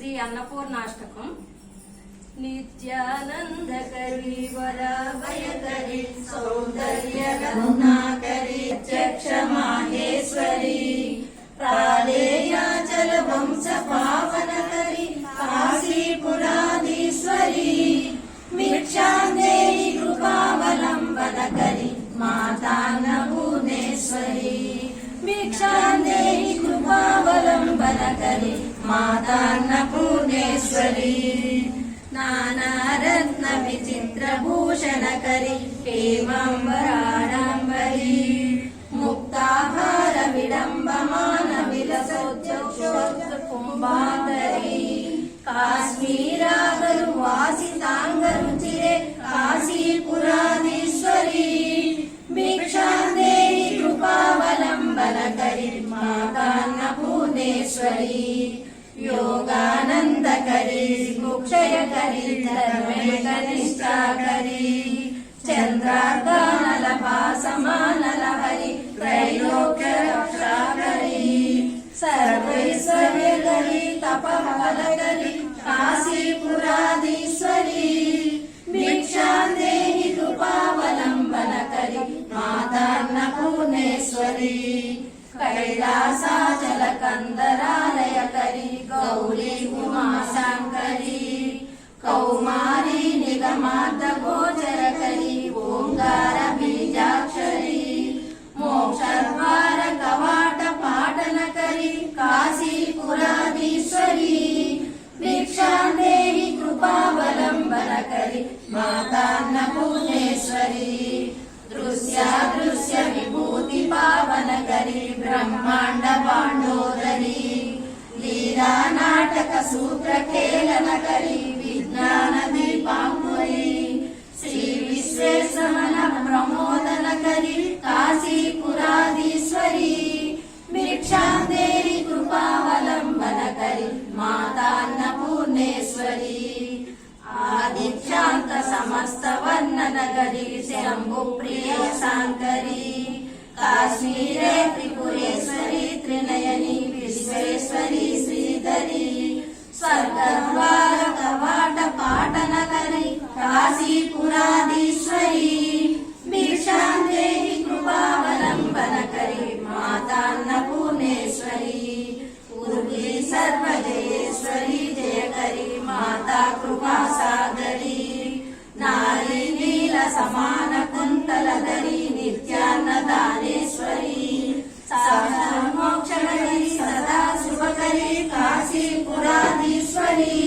శ్రీ అన్నపూర్ణాష్టకం. నిత్యానందకరి వరాభయకరి సౌందర్య రత్నాకరి అధ్యక్ష మాహేశ్వరి ప్రాళేయాచల వంశ పావనకరి కాశీపురాధీశ్వరి భిక్షాందేహి కృపావలంబనకరి మాతాన్నపూర్ణేశ్వరి భిక్షాందేహి కృపావలంబనకరి మాతాన్నపూర్ణేశ్వరి నానారత్న విచిత్రభూషణకరి హేమాంబరాడంబరి ముక్తాహార విడంబమాన విలసోత్సోత్సకుంభాకరి కాశ్మీరాగరు వాసితాంగరుచిరే కాశీపురాధీశ్వరి భిక్షాందేహి కృపావలంబనకరి మాతాన్నపూర్ణేశ్వరి योगानंदकरी मुक्षयकरी धर्मनिष्ठाकरी चंद्रार्धनलभासमानलहरी त्रैलोक्य रक्षाकरी सर्वैश्वर्यकरी तपफलकरी काशीपुराधीश्वरी भिक्षांदेहि कृपावलंबनकरी मातान्नपूर्णेश्वरी कैलासाचल कंदरालयकरी गौरी उमाशंकरी कौमारी निगमार्थ गोचरकरी ओंकार बीजाक्षरी मोक्षद्वार कवाट पाटनकरी काशीपुराधीश्वरी भिक्षांदेहि कृपावलंबनकरी मातान्नपूर्णेश्वरी दृश्य विभूति पावनकरी ब्रह्मांड पांडोदरी लीला नाटक सूत्र खेलनकरी विज्ञान दीपांकुरी श्री विश्वेश्वरन प्रमोदनकरी काशीपुराधीश्वरी भिक्षांदेहि कृपावलंबनकरी मातान्नपूर्णेश्वरी आदित्यांत समस्त वर्णनकरी शंभुप्रिय शांकरी काश्मीरे त्रिपुरेश्वरी त्रिनयनी विश्वेश्वरी श्रीधरी स्वर्गद्वार कवाट पाटनकरी काशीपुराधीश्वरी भिक्षांदेहि कृपावलंबनकरी मातान्नपूर्णेश्वरी पूर्वी सर्वजयेश्वरी जयकरी माता कृपा सागरी नारी नील समान कुंतलधरी नित्यान्नदानेश्वरी साक्षात् मोक्षकरी सदा शुभकरी काशीपुराधीश्वरी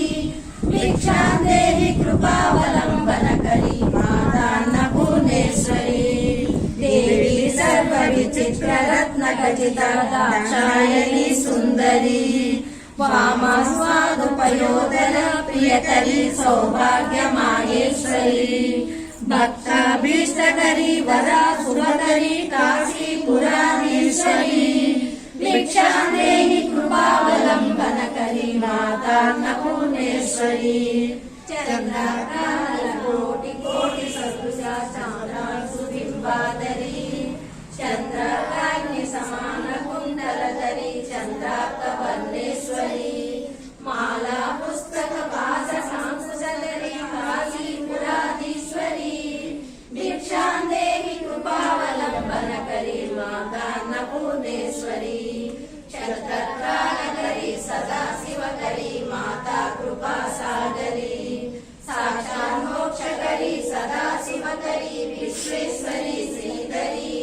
भिक्षांदेहि कृपावलंबनकरी मातान्नपूर्णेश्वरी देवी सर्वविचित्र रत्नखचिता दाक्षायणी सुंदरी वामस्वादुपयोदर प्रियकरी सौभाग्य माहेश्वरी भक्ताभीष्टकरी वरा शुभकरी काशीपुराधीश्वरी भिक्षांदेहि कृपावलंबनकरी मातान्नपूर्णेश्वरी चंद्रार्धनलकोटि कोटि सदृशा चान्द्रांशुबिम्बाधरी चंद्राग्नि समान कुंडलधरी चंद्रार्कवर्णेश्वरी माला पुस्तक पास सांसुधरी काशीपुराधीश्वरी भिक्षांदेहि कृपावलंबनकरी मातान्नपूर्णेश्वरी क्षत्रत्राणकरी सदा शिवकरी माता कृपा सागरी साक्षात् मोक्षकरी सदा शिवकरी विश्वेश्वरी श्रीधरी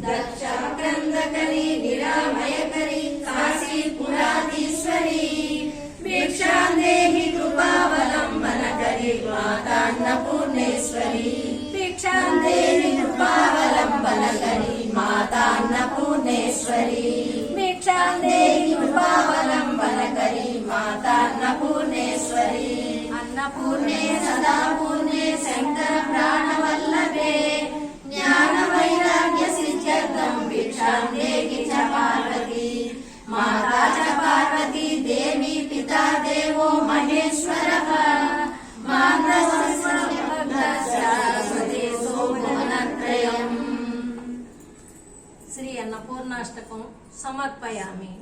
दक्षाक्रंदकरी निरामयकरी काशीपुराधीश्वरी भिक्षांदेहि कृपावलंबनकरी मातान्नपूर्णेश्वरी भिक्षांदेहि कृपावलंबनकरी मातान्नपूर्णेश्वरी भिक्षांदेहि कृपावलंबनकरी मातान्नपूर्णेश्वरी अन्नपूर्णे सदा पूर्णे शंकर प्राणवल्लभे ज्ञान वैराग्य सिद्ध्यर्थं भिक्षांदेहि च पार्वती माता च पार्वती देवी पिता देवो महेश्वरः श्री अन्नपूर्णाष्टकं समर्पयामि।